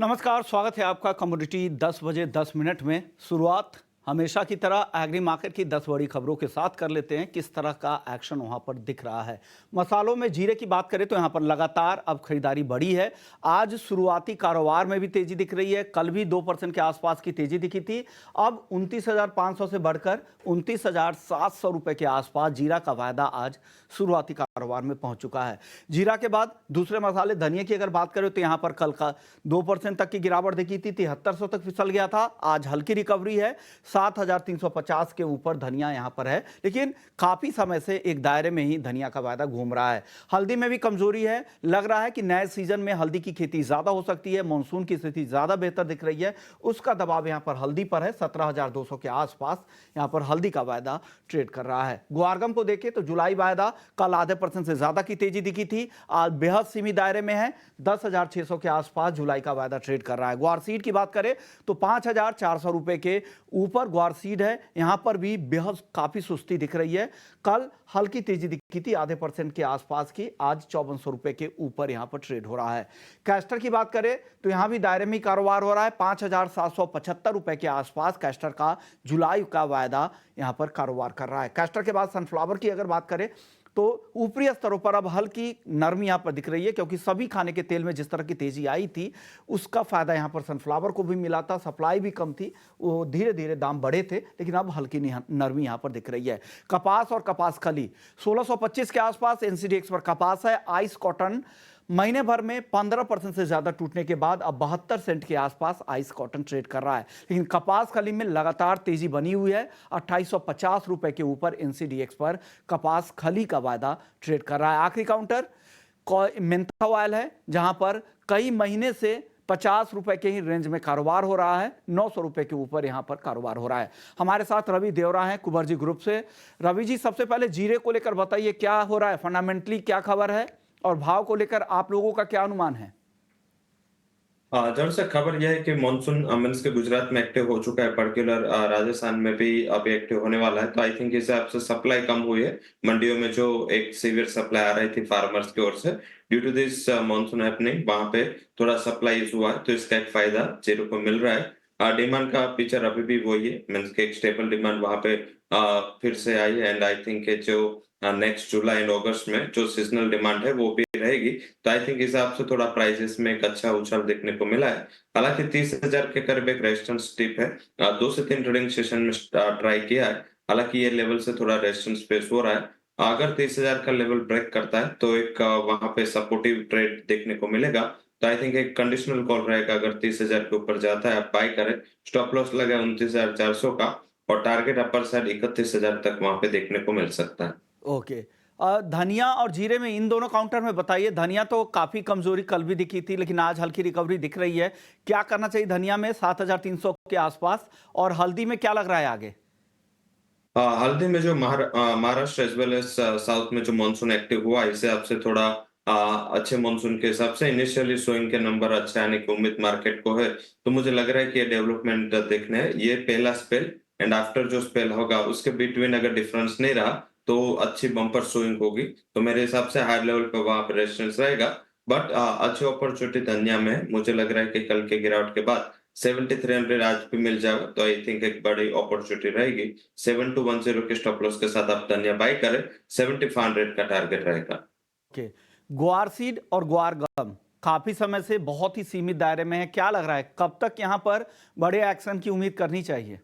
नमस्कार, स्वागत है आपका कमोडिटी 10 बजे 10 मिनट में। शुरुआत हमेशा की तरह एग्री मार्केट की 10 बड़ी खबरों के साथ कर लेते हैं। किस तरह का एक्शन वहां पर दिख रहा है। मसालों में जीरे की बात करें तो यहां पर लगातार अब खरीदारी बढ़ी है। आज शुरुआती कारोबार में भी तेजी दिख रही है। कल भी 2% के आसपास की तेजी दिखी थी। अब 29,500 से बढ़कर 29,700 रुपए के आसपास जीरा का वायदा आज शुरुआती कारोबार में पहुंच चुका है। जीरा के बाद दूसरे मसाले धनिया की अगर बात करें तो यहां पर कल का 2% तक की गिरावट दिखी थी, 7300 तक फिसल गया था। आज हल्की रिकवरी है, 7,350 के ऊपर धनिया यहां पर है, लेकिन काफी समय से एक दायरे में ही धनिया का वायदा घूम रहा है। हल्दी में भी कमजोरी है। लग रहा है कि नए सीजन में हल्दी की खेती ज्यादा हो सकती है। मानसून की स्थिति ज्यादा बेहतर दिख रही है, उसका दबाव यहां पर हल्दी पर है। 17,200 के आसपास यहां पर हल्दी का वायदा ट्रेड कर रहा है। ग्वारगम को देखें तो जुलाई वायदा कल आधे % से ज्यादा की तेजी दिखी थी, आज बेहद सीमित दायरे में है। 10,600 के आसपास जुलाई का वायदा ट्रेड कर रहा है। ग्वार सीड की बात करें तो 5,400 रुपए के ऊपर ग्वार सीड है। यहां पर भी बेहद काफी सुस्ती दिख रही है। कल हल्की तेजी दिखी थी, आधे % के आसपास की। आज 5400 रुपए के ऊपर यहां पर ट्रेड हो रहा है। कैस्टर की बात करें तो यहां भी दायरे में कारोबार हो रहा है। 5,775 रुपए के आसपास कैस्टर का जुलाई का वायदा यहां पर कारोबार कर रहा है। कैस्टर के बाद सनफ्लावर की अगर बात करें तो ऊपरी स्तरों पर अब हल्की नरमी यहां पर दिख रही है, क्योंकि सभी खाने के तेल में जिस तरह की तेजी आई थी उसका फायदा यहां पर सनफ्लावर को भी मिला था। सप्लाई भी कम थी, वो धीरे धीरे दाम बढ़े थे, लेकिन अब हल्की नरमी यहां पर दिख रही है। कपास और कपास खली 1625 के आसपास एनसीडीएक्स पर कपास है। आइस कॉटन महीने भर में 15% से ज्यादा टूटने के बाद अब 72 सेंट के आसपास आइस कॉटन ट्रेड कर रहा है। लेकिन कपास खली में लगातार तेजी बनी हुई है। 2850 रुपए के ऊपर एनसीडीएक्स पर कपास खली का वायदा ट्रेड कर रहा है। आखिरी काउंटर मेंथा ऑयल है, जहां पर कई महीने से 50 रुपए के ही रेंज में कारोबार हो रहा है। 900 रुपए के ऊपर यहां पर कारोबार हो रहा है। हमारे साथ रवि देवरा हैं कुबर्जी ग्रुप से। रवि जी, सबसे पहले जीरे को लेकर बताइए क्या हो रहा है, फंडामेंटली क्या खबर है और भाव को लेकर आप लोगों का क्या अनुमान है। दरअसल खबर यह है कि मानसून मींस के गुजरात में एक्टिव हो चुका है। पर्टिकुलर राजस्थान में भी अभी एक्टिव होने वाला है। तो आई थिंक इस हिसाब से सप्लाई कम हुई है मंडियों में। जो एक सीवियर सप्लाई आ रही थी फार्मर्स की ओर से, due to this monsoon happening, वहां पे थोड़ा सप्लाई इशू हुआ है, तो इसका एक फायदा जीरो को मिल रहा है। डिमांड का पिक्चर अभी भी वही है, मींस के एक स्टेबल डिमांड वहां पे फिर से आई है। एंड आई थिंक जो नेक्स्ट जुलाई एंड अगस्त में जो सीजनल डिमांड है वो भी रहेगी। तो आई थिंक हिसाब से थोड़ा प्राइसेस में एक अच्छा उछाल देखने को मिला है। हालांकि 30,000 के करीब एक रेजिस्टेंस टिप है। 2 से 3 ट्रेडिंग सेशन में ट्राई किया है। हालांकि ये लेवल से थोड़ा रेजिस्टेंस फेस हो रहा है। अगर 30,000 का लेवल ब्रेक करता है तो एक वहां पे सपोर्टिव ट्रेड देखने को मिलेगा। तो आई थिंक एक कंडीशनल कॉल रहेगा। अगर 30,000 के ऊपर जाता है आप बाय करें। स्टॉप लॉस लगा 29,400 का, और टारगेट अपर साइड 31,000 तक वहां पे देखने को मिल सकता है। ओके। धनिया और जीरे में इन दोनों काउंटर में बताइए। धनिया तो काफी कमजोरी कल भी दिखी थी, लेकिन आज हल्की रिकवरी दिख रही है। क्या करना चाहिए धनिया में 7,300 के आसपास, और हल्दी में क्या लग रहा है आगे। हल्दी में जो Maharashtra as well as south में जो मानसून एक्टिव हुआ, इस हिसाब से थोड़ा अच्छे मानसून के हिसाब से इनिशियली सोइंग के नंबर अच्छा आने की उम्मीद मार्केट को है। तो मुझे लग रहा है कि ये डेवलपमेंट देखने है। ये पहला स्पेल एंड आफ्टर जो स्पेल होगा उसके बिटवीन अगर डिफरेंस नहीं रहा तो अच्छी बम्पर सोइंग होगी। तो मेरे हिसाब से हाई लेवल पे वहां पर रेजिस्टेंस रहेगा। बट अच्छी अपॉर्चुनिटी धनिया में है। मुझे लग रहा है कि कल के गिरावट के बाद 7300 आज भी मिल जाएगा, तो आई थिंक एक बड़ी अपॉर्चुनिटी रहेगी। 7210 के स्टॉप लॉस के साथ आप धनिया बाय करें। 7500 का टारगेट रहेगा। ओके। ग्वार सीड और ग्वार गम काफी समय से बहुत ही सीमित दायरे में है। क्या लग रहा है कब तक यहां पर बड़े एक्शन की उम्मीद करनी चाहिए।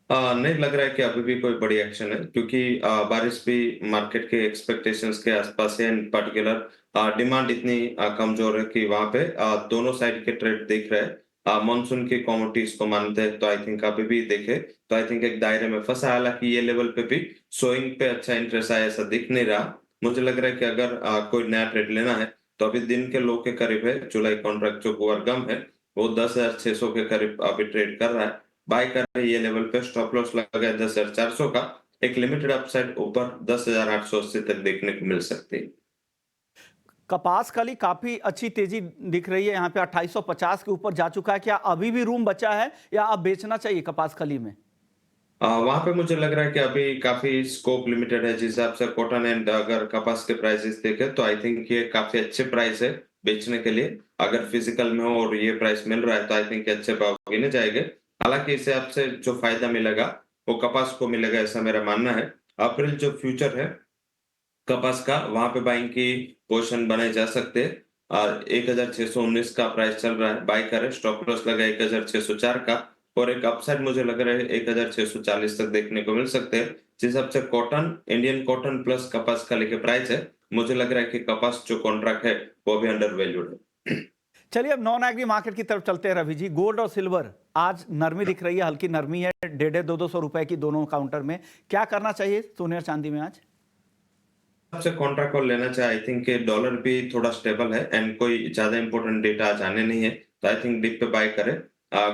नहीं लग रहा है कि अभी भी कोई बड़ी एक्शन है, क्योंकि बारिश भी मार्केट के एक्सपेक्टेशंस के आसपास है। एंड पर्टिकुलर डिमांड इतनी कमजोर है कि वहां पे दोनों साइड के ट्रेड दिख रहे हैं। मानसून की कमोडिटीज को मानते हैं तो आई थिंक अभी भी देखे तो आई थिंक एक दायरे में फंसा। हालांकि ये लेवल पे भी सोइंग पे अच्छा इंटरेस्ट आया ऐसा दिख नहीं रहा। मुझे लग रहा है कि अगर कोई नया ट्रेड लेना है तो अभी दिन के लो के करीब है। जुलाई कॉन्ट्रैक्ट जो गुअरगम है वो 10,600 के करीब अभी ट्रेड कर रहा है। बाय कर रहे हैं ये लेवल पे। स्टॉप लॉस लगा है 10,400 का। एक लिमिटेड अपसाइड ऊपर 10,880 तक देखने को मिल सकती है। कपास कली काफी अच्छी तेजी दिख रही है, यहां पे 2850 के ऊपर जा चुका है। क्या अभी भी रूम बचा है या अब बेचना चाहिए कपास कली में। वहां पे मुझे लग रहा है कि अभी काफी स्कोप लिमिटेड है। जिस हिसाब से कॉटन एंड अगर कपास के प्राइसेस देखें तो आई थिंक ये काफी अच्छे प्राइस है। बेचने के लिए। अगर फिजिकल में हो और ये प्राइस मिल रहा है तो आई थिंक अच्छे भाव गिने जाएंगे। हालांकि इससे आपसे जो फायदा मिलेगा वो कपास को मिलेगा, ऐसा मेरा मानना है। अप्रैल जो फ्यूचर है कपास का, वहां पे बाइंग की पोजीशन बनाए जा सकते हैं। 1619 का प्राइस चल रहा है, बाय करें। स्टॉप लॉस लगा 1604 का, और एक अपसाइड मुझे लग रहा है 1640 तक देखने को मिल सकते हैं। जिस हिसाब से कॉटन, इंडियन कॉटन प्लस कपास का लेके प्राइस है, मुझे लग रहा है कि कपास जो कॉन्ट्रैक्ट है वो भी अंडर वैल्यूड है। चलिए अब नॉन एग्री मार्केट की तरफ चलते हैं रवि जी। गोल्ड और सिल्वर आज नरमी दिख रही है, हल्की नरमी है, 150-200 रुपए की दोनों काउंटर में। क्या करना चाहिए सोने और चांदी में आज? सबसे कॉन्ट्रैक्ट कॉल लेना चाहिए। आई थिंक कि डॉलर भी थोड़ा स्टेबल है एंड कोई ज्यादा इंपॉर्टेंट डेटा आज आने नहीं है, तो आई थिंक डिप पे बाय करें।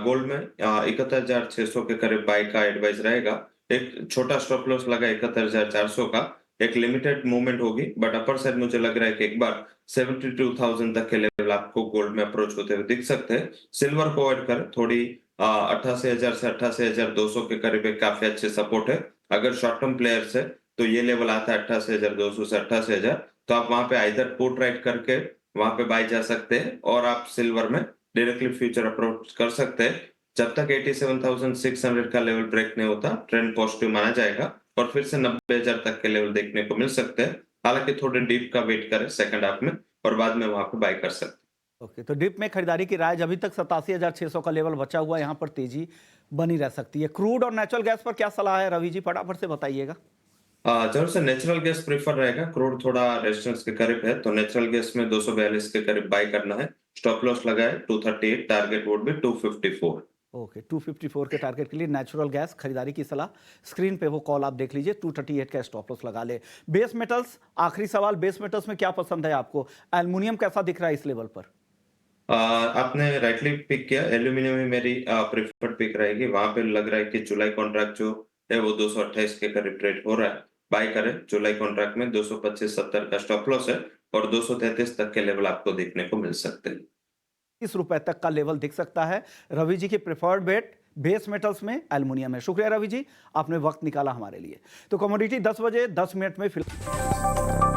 गोल्ड में 71,600 के करीब बाय का एडवाइस रहेगा। एक छोटा स्टॉप लॉस लगा 71,400 का। एक लिमिटेड मूवमेंट होगी, बट अपर साइड मुझे लग रहा है कि एक बार 72,000 तक के लेवल आपको गोल्ड में अप्रोच होते हुए दिख सकते हैं। सिल्वर को अवॉइड करें, थोड़ी 88,000 से 88,200 के करीब एक काफी अच्छे सपोर्ट है। अगर शॉर्ट टर्म प्लेयर्स है तो ये लेवल आता है 88,200 से 88,000, तो आप वहां पे आइदर पुट राइट करके वहां पे बाय जा सकते हैं, और आप सिल्वर में डायरेक्टली फ्यूचर अप्रोच कर सकते हैं। जब तक 87,600 का लेवल ब्रेक नहीं होता, ट्रेंड पॉजिटिव माना जाएगा और फिर से 90,000 तक के लेवल देखने को मिल सकते हैं। हालांकि थोड़े डीप का वेट करें सेकंड हाफ में, और बाद में वहां पे बाय कर सकते हैं। ओके, तो डिप में खरीदारी की राय, अभी तक 87,600 का लेवल बचा हुआ है, यहाँ पर तेजी बनी रह सकती है। क्रूड और नेचुरल गैस पर क्या सलाह है रवि जी, फटाफट से बताइएगा। जरूर से नेचुरल गैस प्रीफर रहेगा। क्रूड थोड़ा रेजिस्टेंस के करीब है, तो नेचुरल गैस में 242 के करीब बाय करना है। स्टॉप लॉस लगा है 238, टारगेट वुड बी 254। ओके, 254 के टारगेट के लिए नेचुरल गैस खरीदारी की सलाह। स्क्रीन पे वो कॉल आप देख लीजिए, 238 का स्टॉप लॉस लगा ले। बेस मेटल्स, आखिरी सवाल, बेस मेटल्स में क्या पसंद है आपको? एल्युमिनियम कैसा दिख रहा है इस लेवल पर? आपने राइटली पिक किया, एल्यूमिनियम ही मेरी प्रेफर्ड पिक रहेगी। वहां पे लग रहा है कि जुलाई कॉन्ट्रैक्ट जो है वो 228 के करीब ट्रेड हो रहा है। बाय करें जुलाई कॉन्ट्रैक्ट में। 225.70 का स्टॉप लॉस है, और 233 तक के लेवल आपको देखने को मिल सकते हैं। 30 रुपए तक का लेवल दिख सकता है रवि जी की प्रेफर्ड बेट बेस मेटल्स में एल्युमिनियम है। शुक्रिया रवि जी, आपने वक्त निकाला हमारे लिए। तो कमोडिटी 10 बजे 10 मिनट में फिलहाल